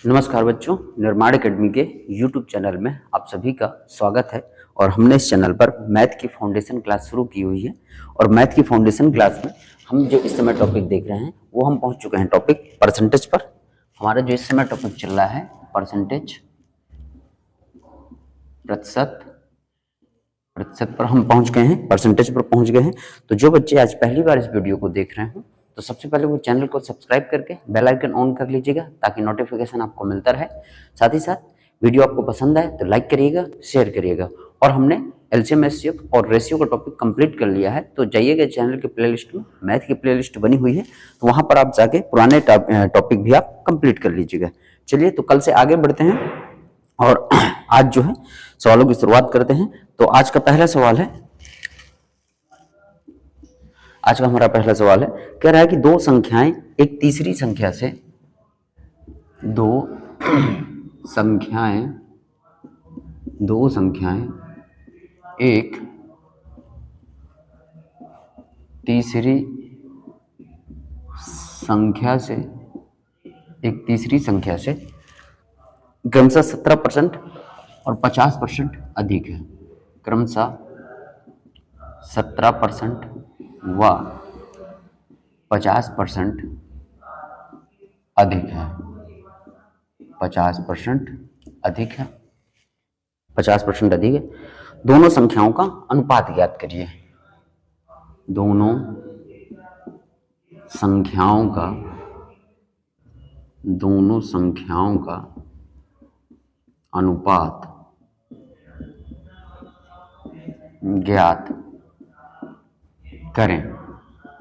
नमस्कार बच्चों, निर्माण एकेडमी के YouTube चैनल में आप सभी का स्वागत है। और हमने इस चैनल पर मैथ की फाउंडेशन क्लास शुरू की हुई है। और मैथ की फाउंडेशन क्लास में हम जो इस समय टॉपिक देख रहे हैं वो हम पहुंच चुके हैं टॉपिक परसेंटेज पर। हमारा जो इस समय टॉपिक चल रहा है परसेंटेज, प्रतिशत पर हम पहुंच गए हैं, परसेंटेज पर पहुंच गए हैं। तो जो बच्चे आज पहली बार इस वीडियो को देख रहे हैं तो सबसे पहले वो चैनल को सब्सक्राइब करके बेल आइकन ऑन कर लीजिएगा ताकि नोटिफिकेशन आपको मिलता रहे। साथ ही साथ वीडियो आपको पसंद आए तो लाइक करिएगा, शेयर करिएगा। और हमने एलसीएम एचसीएफ और रेशियो का टॉपिक कंप्लीट कर लिया है, तो जाइएगा चैनल के प्लेलिस्ट में, मैथ की प्लेलिस्ट बनी हुई है, तो वहां पर आप जाके पुराने टॉपिक भी आप कंप्लीट कर लीजिएगा। चलिए तो कल से आगे बढ़ते हैं और आज जो है सवालों की शुरुआत करते हैं। तो आज का पहला सवाल है, आज का हमारा पहला सवाल है, कह रहा है कि दो संख्याएं एक तीसरी संख्या से एक तीसरी संख्या से क्रमशः 17% और 50% अधिक है। क्रमशः 17% व 50% अधिक है। 50% अधिक है, 50% अधिक है। दोनों संख्याओं का अनुपात ज्ञात करिए। दोनों संख्याओं का अनुपात ज्ञात करें।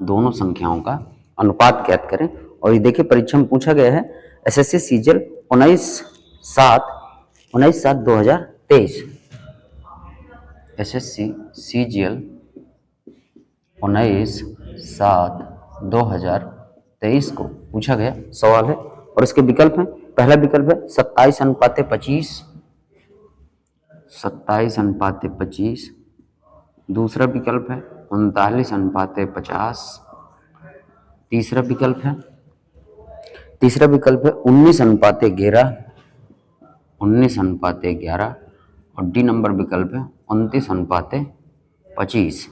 दोनों संख्याओं का अनुपात ज्ञात करें। और ये देखिए परीक्षा में पूछा गया है, एसएससी सीजीएल 19/7/2023, एसएससी सीजीएल 19/7/2023 को पूछा गया सवाल है। और इसके विकल्प हैं, पहला विकल्प है 27:25, 27:25। दूसरा विकल्प है 39:50। तीसरा विकल्प है 19:11, 19:11। और डी नंबर विकल्प है 29:25।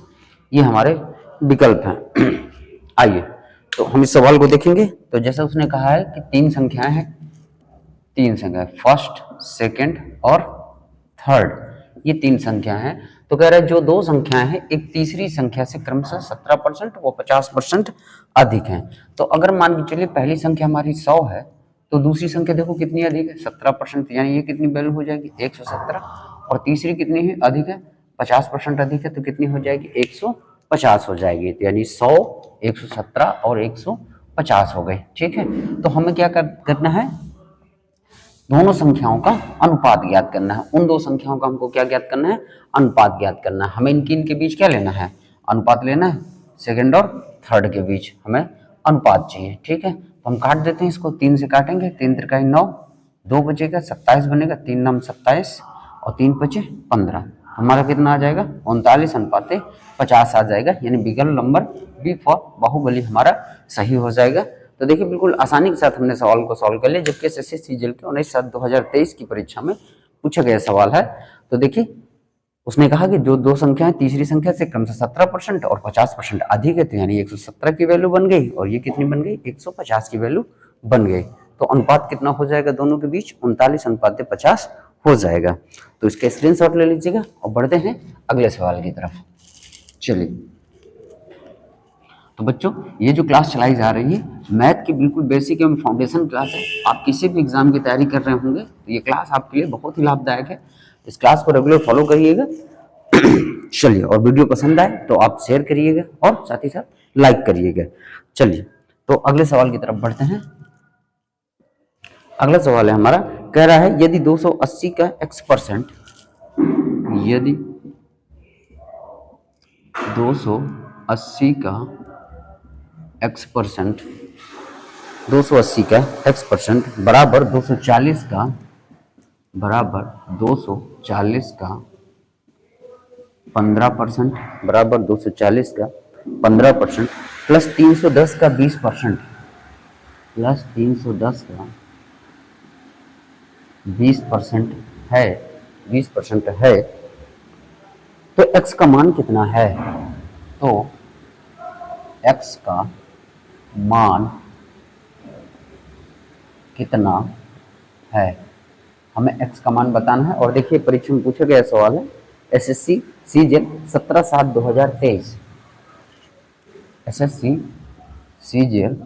ये हमारे विकल्प हैं। आइए तो हम इस सवाल को देखेंगे। तो जैसा उसने कहा है कि तीन संख्याएं हैं, फर्स्ट, सेकंड और थर्ड, ये तीन संख्याएं हैं। तो कह रहा है जो दो संख्याएं हैं एक तीसरी संख्या से क्रमशः 17% व 50% अधिक हैं। तो अगर मान के चलिए पहली संख्या हमारी 100 है तो दूसरी संख्या देखो कितनी अधिक है, 17%, यानी ये कितनी वैल्यू हो जाएगी 117। और तीसरी कितनी है, अधिक है, 50% अधिक है, तो कितनी हो जाएगी 150 हो जाएगी। तो यानी 100, 117 और 150 हो गए। ठीक है, तो हमें क्या करना है, दोनों संख्याओं का अनुपात ज्ञात करना है। उन दो संख्याओं का हमको क्या ज्ञात करना है, अनुपात ज्ञात करना है। हमें इनके बीच क्या लेना है, अनुपात लेना है। सेकंड और थर्ड के बीच हमें अनुपात चाहिए। ठीक है, तो हम काट देते हैं इसको, 3 से काटेंगे, 3 त्रिकाई 9, 2 बचेगा, 27 बनेगा, 3 नाम 27 और 3 बचे 15। हमारा कितना आ जाएगा, 39:50 आ जाएगा। यानी विकल्प नंबर बी फॉर बाहुबली हमारा सही हो जाएगा। तो देखिए बिल्कुल आसानी के साथ हमने सवाल को सॉल्व कर लिया, जबकि एसएससी सीजीएल के 19/7/2023 की परीक्षा में पूछा गया सवाल है। तो देखिए उसने कहा कि जो दो संख्याएं तीसरी संख्या से क्रमशः 17% और 50% अधिक है, तो यानी 117 की वैल्यू बन गई और ये कितनी बन गई, 150 की वैल्यू बन गई। तो अनुपात कितना हो जाएगा दोनों के बीच, 39:50 हो जाएगा। तो इसका स्क्रीनशॉट ले लीजिएगा और बढ़ते हैं अगले सवाल की तरफ। चलिए तो बच्चों ये जो क्लास चलाई जा रही है मैथ की बिल्कुल बेसिक एवं फाउंडेशन क्लास है। आप किसी भी एग्जाम की तैयारी कर रहे होंगे तो ये क्लास आपके लिए बहुत ही लाभदायक है। इस क्लास को रेगुलर फॉलो करिएगा। चलिए, और वीडियो पसंद आए तो आप शेयर करिएगा और साथ ही साथ लाइक करिएगा। चलिए तो अगले सवाल की तरफ बढ़ते हैं। अगला सवाल है हमारा, कह रहा है यदि 280 का x%, यदि 280 का x% 280 का x% बराबर 240 का 15% बराबर 240 का 15% प्लस 310 का 20%, प्लस 310 का 20% है, 20% है, तो x का मान कितना है? तो x का मान कितना है, हमें x का मान बताना है। और देखिए परीक्षा में पूछा गया सवाल है एसएससी सीजीएल 17/7/2023, एसएससी सीजीएल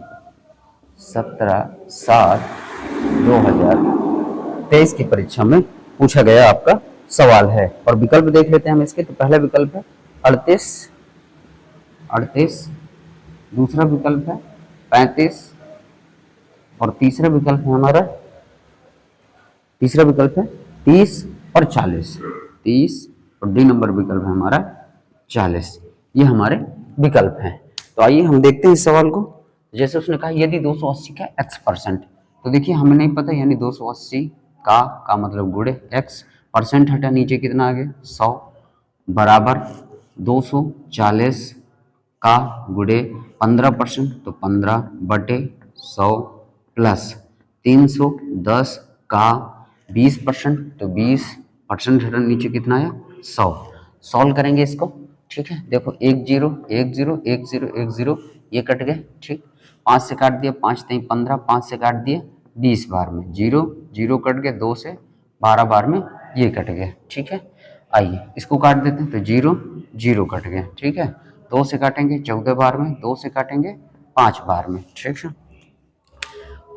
17/7/2023 की परीक्षा में पूछा गया आपका सवाल है। और विकल्प देख लेते हैं हम इसके। तो पहला विकल्प है 38, दूसरा विकल्प है 35 और तीसरा विकल्प है हमारा, तीसरा विकल्प है 30 और 40, 30 और डी नंबर विकल्प है हमारा 40। ये हमारे विकल्प हैं। तो आइए हम देखते हैं इस सवाल को। जैसे उसने कहा यदि 280 का x%, तो देखिए हमें नहीं पता, यानी 280 का मतलब गुणे x, परसेंट हटा नीचे कितना आ गया 100, बराबर 240 का गुणे 15%, तो 15/100 प्लस 310 का 20%, तो 20% हटा नीचे कितना आया 100। सॉल्व करेंगे इसको, ठीक है। देखो 1 0 1 0 1 0 1 0 ये कट गए, ठीक। 5 से काट दिया, 5 3 15, 5 से काट दिए 20 बार में, 0 0 कट गए, 2 से 12 बार में ये कट गया, ठीक है। आइए इसको काट देते हैं, तो 0 0 कट गया, ठीक है। 2 से काटेंगे 14 बार में, 2 से काटेंगे 5 बार में, ठीक है।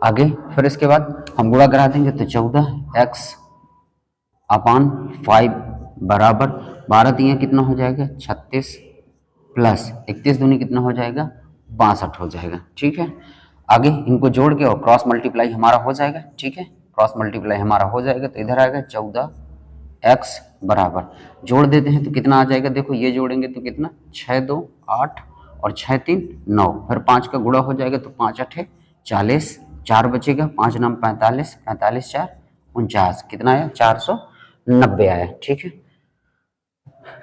आगे फिर इसके बाद हम गुणा करा देंगे, तो 14x/5 बराबर 12 तियाँ कितना हो जाएगा 36, प्लस 31 दूनी कितना हो जाएगा 62 हो जाएगा, ठीक है। आगे इनको जोड़ के और क्रॉस मल्टीप्लाई हमारा हो जाएगा, ठीक है। क्रॉस मल्टीप्लाई हमारा हो जाएगा तो इधर आएगा 14x बराबर, जोड़ देते हैं तो कितना आ जाएगा, देखो ये जोड़ेंगे तो कितना 6 2 8 और 6 3 9, फिर 5 का गुणा हो जाएगा तो 5 8 40, 4 बचेगा, 5 9 45, 45 4 49, कितना आया 490 आया, ठीक है।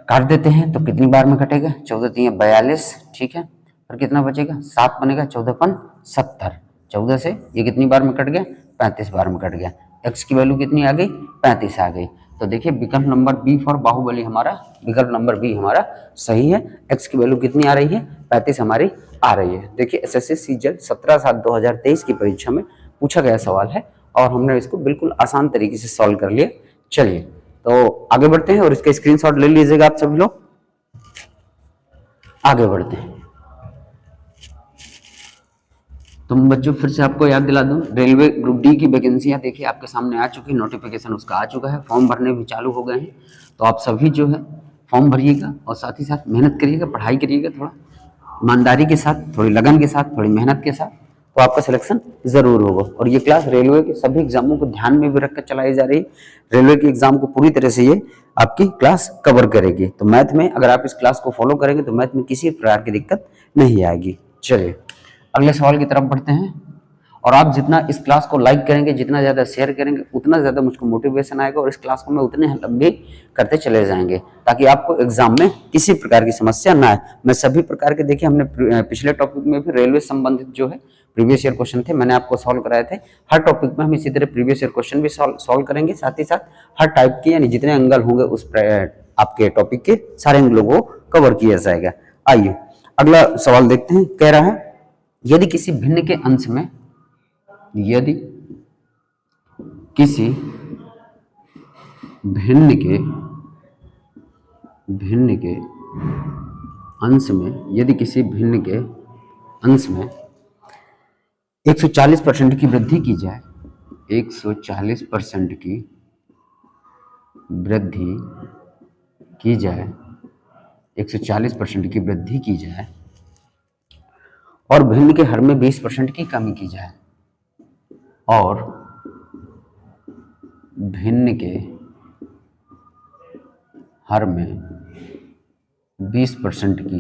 काट देते हैं तो कितनी बार में कटेगा 14 3 42, ठीक है। और कितना बचेगा 7 बनेगा, 14 5 70, 14 से ये कितनी बार में कट गया 35 बार में कट गया। x की वैल्यू कितनी आ गई 35 आ गई। तो देखिए विकल्प नंबर बी फॉर बाहुबली हमारा, विकल्प नंबर बी हमारा सही है। x की वैल्यू कितनी आ रही है 35 हमारी आ रही है। देखिए एसएससी सीजीएल 17/7/2023 की परीक्षा में पूछा गया सवाल है और हमने इसको बिल्कुल आसान तरीके से सॉल्व कर लिया। चलिए तो आगे बढ़ते हैं और इसका स्क्रीनशॉट ले लीजिएगा आप सभी लोग। आगे बढ़ते हैं। तो बच्चों फिर से आपको याद दिला दूं, रेलवे ग्रुप डी की वैकेंसियां देखिए आपके सामने आ चुकी है, नोटिफिकेशन उसका आ चुका है, फॉर्म भरने भी चालू हो गए हैं। तो आप सभी जो है फॉर्म भरिएगा और साथ ही साथ मेहनत करिएगा, पढ़ाई करिएगा, थोड़ा ईमानदारी के साथ, थोड़ी लगन के साथ, थोड़ी मेहनत के साथ, तो आपका सिलेक्शन जरूर होगा। और ये क्लास रेलवे के सभी एग्जामों को ध्यान में भी रखकर चलाई जा रही है। रेलवे के एग्जाम को पूरी तरह से ये आपकी क्लास कवर करेगी। तो मैथ में अगर आप इस क्लास को फॉलो करेंगे तो मैथ में किसी प्रकार की दिक्कत नहीं आएगी। चलिए अगले सवाल की तरफ बढ़ते हैं। और आप जितना इस क्लास को लाइक करेंगे, जितना ज़्यादा शेयर करेंगे, उतना ज़्यादा मुझको मोटिवेशन आएगा और इस क्लास को मैं उतने लंबे करते चले जाएंगे ताकि आपको एग्जाम में किसी प्रकार की समस्या ना आए। मैं सभी प्रकार के, देखिए हमने पिछले टॉपिक में भी रेलवे संबंधित जो है प्रीवियस ईयर क्वेश्चन थे मैंने आपको सॉल्व कराए थे। हर टॉपिक में हम इसी तरह प्रीवियस ईयर क्वेश्चन भी सॉल्व करेंगे, साथ ही साथ हर टाइप के यानी जितने एंगल होंगे उस आपके टॉपिक के सारे एंगलों को कवर किया जाएगा। आइए अगला सवाल देखते हैं। कह रहा है यदि किसी भिन्न के अंश में, यदि किसी भिन्न के अंश में, यदि किसी भिन्न के अंश में 140% की वृद्धि की जाए, 140% की वृद्धि की जाए, 140% की वृद्धि की जाए और भिन्न के हर में 20% की कमी की जाए, और भिन्न के हर में 20% की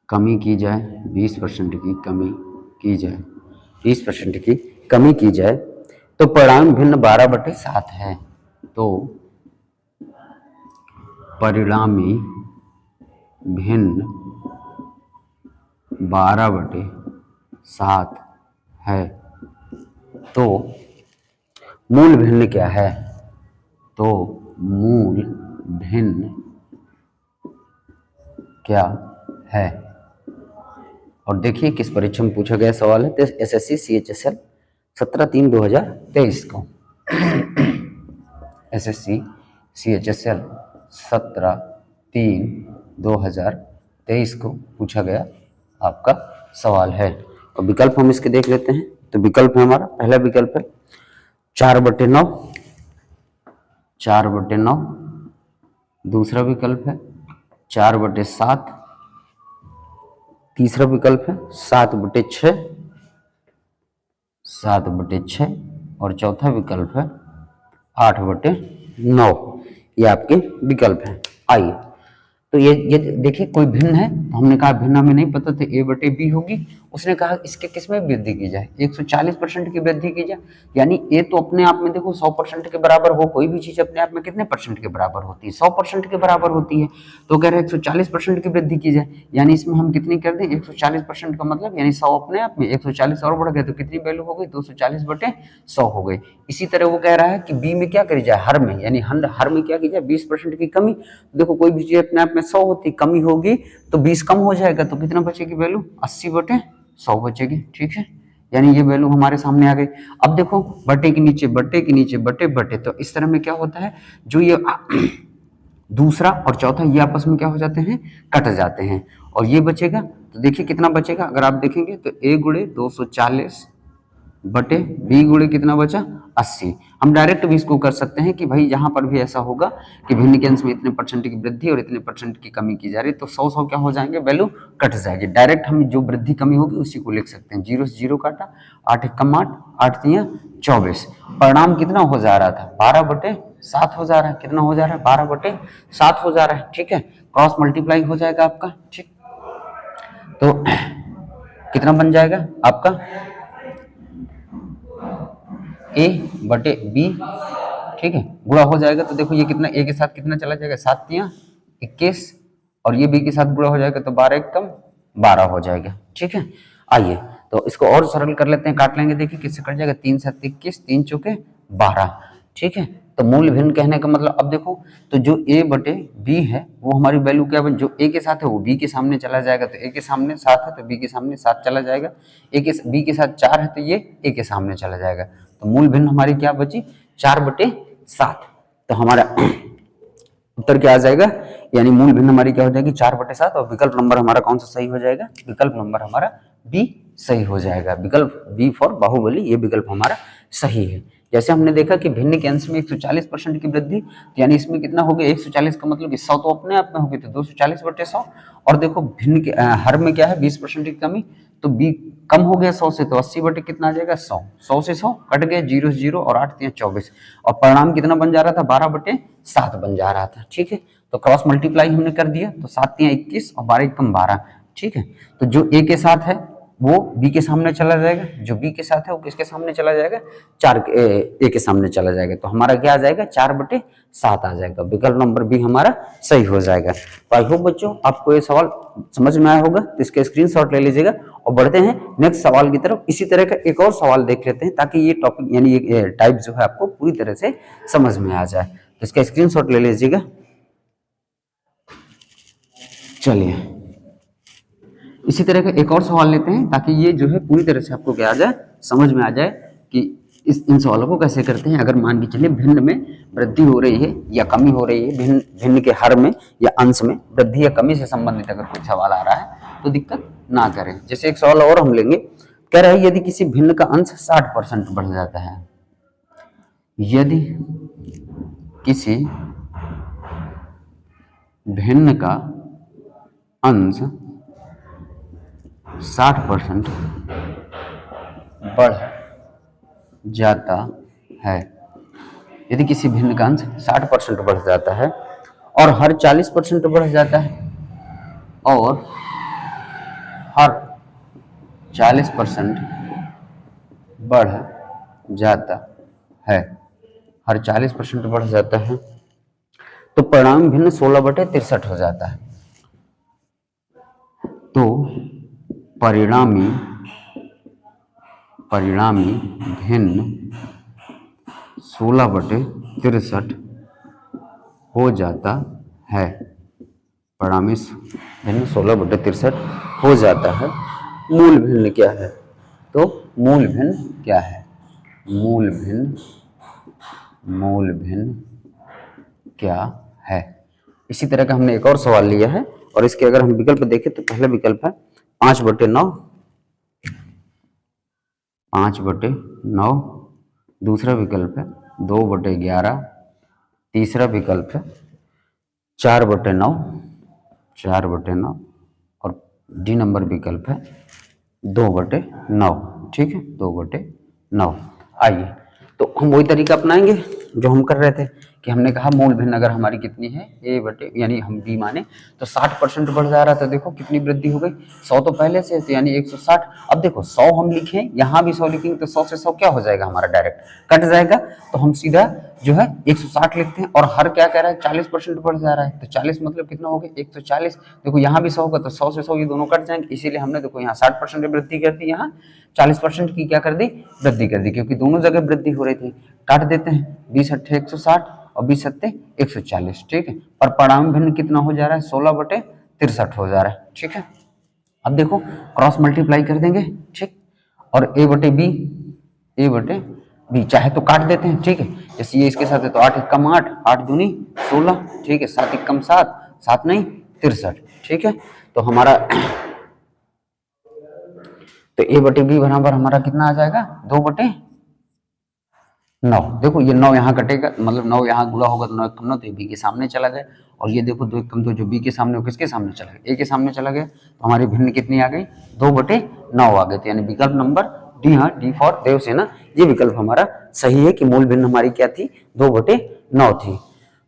कमी की जाए, 20% की कमी की जाए, 20% की कमी की जाए, तो परिणाम भिन्न 12/7 है। तो परिणामी भिन्न 12/7 है। तो मूल भिन्न क्या है? तो मूल भिन्न क्या है? और देखिए किस परीक्षा में पूछा गया सवाल है, तो एसएससी CHSL 17/3/2023 को एसएससी CHSL 17/3/2023 को पूछा गया आपका सवाल है। और विकल्प हम इसके देख लेते हैं। तो विकल्प है हमारा, पहला विकल्प है 4/9, 4/9। दूसरा विकल्प है 4/7। तीसरा विकल्प है 7/6, 7/6। और चौथा विकल्प है 8/9। ये आपके विकल्प हैं। आइए, तो ये देखिए कोई भिन्न है, तो हमने कहा भिन्न हमें नहीं पता, तो A/B होगी। उसने कहा इसके किस में वृद्धि की जाए, 140% की वृद्धि की जाए। यानी A तो अपने आप में देखो 100% के बराबर हो, कोई भी चीज अपने आप में कितने परसेंट के बराबर होती है, 100% के बराबर होती है। तो कह रहे हैं 140% की वृद्धि की जाए। यानी इसमें हम कितनी कर दें, 140% का मतलब यानी 100 अपने आप में 140 और बढ़ गए, तो कितनी वैल्यू हो गई, 240/100 हो गई। इसी तरह वो कह रहा है कि B में क्या करी जाए, हर में, यानी हर में क्या की जाए, 20% की कमी। देखो कोई भी चीज अपने आप में 100 होती, कमी होगी तो 20 कम हो जाएगा, तो कितना बचेगी वैल्यू, 80/100 बचेगी। ठीक है, यानी ये वैल्यू हमारे सामने आ गई। अब देखो बटे के नीचे बटे के नीचे बटे बटे, तो इस तरह में क्या होता है, जो ये दूसरा और चौथा ये आपस में क्या हो जाते हैं, कट जाते हैं। और ये बचेगा, तो देखिए कितना बचेगा, अगर आप देखेंगे तो A गुणे 240 बटे B गुणे कितना बचा, 80। हम डायरेक्ट भी इसको कर सकते हैं कि भाई यहाँ पर भी ऐसा होगा कि भिन्न के अंश में इतने परसेंट की वृद्धि और इतने परसेंट की कमी की जा रही है, तो 100 क्या हो जाएंगे, वैल्यू कट जाएगी। डायरेक्ट हम जो वृद्धि कमी होगी उसी को लिख सकते हैं। 0 से 0 काटा, 8 एकम 8, 8 तियां 24। परिणाम कितना हो जा रहा था, 12/7 हो जा रहा है। कितना हो जा रहा है, 12/7 हो जा रहा है। ठीक है, क्रॉस मल्टीप्लाई हो जाएगा आपका। ठीक, तो कितना बन जाएगा आपका, A/B। ठीक है, गुणा हो जाएगा, तो देखो ये कितना, A के साथ कितना चला जाएगा, 7 तियां 21, और ये B के साथ गुणा हो जाएगा तो 12 एकम 12 हो जाएगा। ठीक है, आइए तो इसको और सरल कर लेते हैं, काट लेंगे। देखिए किससे कट जाएगा, 3 7 21, 3 चौके 12। ठीक है, तो मूल भिन्न कहने का मतलब, अब देखो तो जो A/B है वो हमारी वैल्यू क्या बन, जो A के साथ है वो B के सामने चला जाएगा, तो A के सामने 7 है तो B के सामने 7 चला जाएगा। B के साथ 4 है तो ये A के सामने चला जाएगा। तो मूल भिन्न हमारी क्या बची, 4/7। तो हमारा उत्तर क्या आ जाएगा, यानी मूल भिन्न हमारी क्या हो जाएगी, 4/7। और विकल्प नंबर हमारा कौन सा सही हो जाएगा, विकल्प नंबर हमारा B सही हो जाएगा। विकल्प B फॉर बाहुबली, ये विकल्प हमारा सही है। जैसे हमने देखा कि भिन्न के अंश में 140% की वृद्धि, तो यानी इसमें कितना हो गया, 140 का मतलब 100 तो अपने आप में होगी, तो 240/100। और देखो भिन्न के हर में क्या है, 20% की कमी, तो B कम हो गया 100 से, तो 80 कितना आ जाएगा, 100। 100 से 100 कट गया, 0 से 0, और 8 तियां 24। और परिणाम कितना बन जा रहा था, 12/7 बन जा रहा था। ठीक है, तो क्रॉस मल्टीप्लाई हमने कर दिया, तो 7 तियां 21 और 12 एकम 12। ठीक है, तो जो A के साथ है वो B के सामने चला जाएगा, जो B के साथ है वो किसके सामने चला जाएगा, A के सामने चला जाएगा। तो हमारा क्या आ जाएगा, 4/7 आ जाएगा। विकल्प नंबर B हमारा सही हो जाएगा। तो आई होप बच्चों आपको ये सवाल समझ में आया होगा, तो इसका स्क्रीनशॉट ले लीजिएगा। और बढ़ते हैं नेक्स्ट सवाल की तरफ। इसी तरह का एक और सवाल देख लेते हैं, ताकि ये टॉपिक यानी ये टाइप जो है आपको पूरी तरह से समझ में आ जाए। तो इसका स्क्रीनशॉट ले लीजिएगा। चलिए इसी तरह का एक और सवाल लेते हैं, ताकि ये जो है पूरी तरह से आपको क्या आ जाए, समझ में आ जाए कि इन सवालों को कैसे करते हैं। अगर मान के चलिए भिन्न में वृद्धि हो रही है या कमी हो रही है, भिन्न के हर में या अंश में वृद्धि या कमी से संबंधित अगर कोई सवाल आ रहा है तो दिक्कत ना करें। जैसे एक सवाल और हम लेंगे, कह रहा है यदि किसी भिन्न का अंश 60% बढ़ जाता है, यदि किसी भिन्न का अंश 60% बढ़ जाता है, यदि किसी भिन्न का अंश 60% बढ़ जाता है और हर 40% बढ़ जाता है, और हर 40% बढ़ जाता है, हर 40% बढ़ जाता है, तो परिणाम भिन्न 16/63 हो जाता है। तो परिणामी भिन्न 16/63 हो जाता है। परिणामी भिन्न 16/63 हो जाता है। मूल भिन्न क्या है? तो मूल भिन्न क्या है? मूल भिन्न क्या है? इसी तरह का हमने एक और सवाल लिया है और इसके अगर हम विकल्प देखें तो पहला विकल्प है 5/9, 5/9, दूसरा विकल्प है 2/11, तीसरा विकल्प है 4/9, 4/9 और डी नंबर विकल्प है 2/9। ठीक है, 2/9। आइए तो हम वही तरीका अपनाएंगे जो हम कर रहे थे कि हमने कहा मूल भिन्न अगर हमारी कितनी है ए बटे यानी हम बी माने तो 60% बढ़ जा रहा था। देखो कितनी वृद्धि हो गई, 100 तो पहले से तो यानी 160। अब देखो 100 हम लिखें, यहाँ भी 100 लिखेंगे तो 100 से 100 क्या हो जाएगा हमारा, डायरेक्ट कट जाएगा। तो हम सीधा जो है 160 लिखते हैं और हर क्या कह रहा है 40% बढ़ जा रहा है। तो 40 मतलब कितना हो गया 140। देखो यहाँ भी 100 होगा तो 100 से 100 ये दोनों कट जाएंगे, इसीलिए हमने देखो यहाँ 60% वृद्धि कर दी, यहाँ 40% की क्या कर दी, वृद्धि कर दी, क्योंकि दोनों जगह वृद्धि हो रही थी। काट देते हैं 20 अट्ठे 160 और 20 सत्ते 140। ठीक है, पर परिणामी भिन्न कितना हो जा रहा है 16/63 हो जा रहा है। ठीक है, अब देखो क्रॉस मल्टीप्लाई कर देंगे। ठीक, और ए बटे बी चाहे तो काट देते हैं। ठीक है, जैसे ये इसके साथ है तो 8 एकम 8, 8 दूनी 16। ठीक है, 7 एकम 7, 7 नहीं 63। ठीक है, तो हमारा तो ए बटे बी बराबर हमारा कितना आ जाएगा 2/9। देखो ये 9 यहाँ कटेगा, मतलब 9 यहाँ गुणा होगा तो 9 एकम 9 तो बी के सामने चला गया। और ये देखो 2 एकम 2 जो बी के सामने किसके सामने चला गया, ए के सामने चला गया। तो हमारी भिन्न कितनी आ गई 2/9 आ गई। तो यानी विकल्प नंबर डी, हाँ डी फॉर देवसेना, ये विकल्प हमारा सही है कि मूल भिन्न हमारी क्या थी 2/9 थी।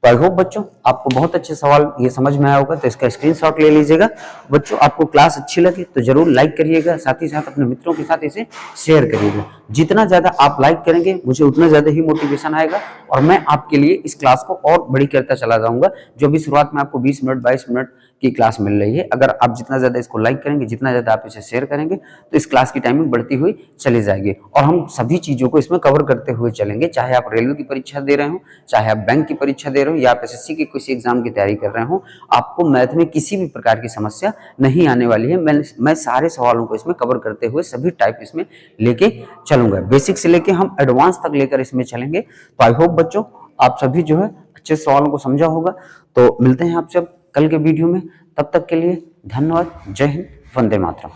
तो आई होप बच्चों आपको बहुत अच्छे सवाल ये समझ में आया होगा, तो इसका स्क्रीनशॉट ले लीजिएगा। बच्चों आपको क्लास अच्छी लगे तो जरूर लाइक करिएगा, साथ ही साथ अपने मित्रों के साथ इसे शेयर करिएगा। जितना ज्यादा आप लाइक करेंगे मुझे उतना ज्यादा ही मोटिवेशन आएगा और मैं आपके लिए इस क्लास को और बड़ी करता चला जाऊंगा। जो भी शुरुआत में आपको 20 मिनट 22 मिनट की क्लास मिल रही है, अगर आप जितना ज्यादा इसको लाइक करेंगे, जितना ज्यादा आप इसे शेयर करेंगे तो इस क्लास की टाइमिंग बढ़ती हुई चली जाएगी और हम सभी चीजों को इसमें कवर करते हुए चलेंगे। चाहे आप रेलवे की परीक्षा दे रहे हो, चाहे आप बैंक की परीक्षा दे रहे हो या आप एसएससी की किसी एग्जाम की तैयारी कर रहे हो, आपको मैथ में किसी भी प्रकार की समस्या नहीं आने वाली है। मैं सारे सवालों को इसमें कवर करते हुए सभी टाइप इसमें लेके चलूंगा, बेसिक से लेके हम एडवांस तक लेकर इसमें चलेंगे। तो आई होप बच्चों आप सभी जो है अच्छे सवालों को समझा होगा। तो मिलते हैं आपसे कल के वीडियो में, तब तक के लिए धन्यवाद। जय हिंद, वंदे मातरम।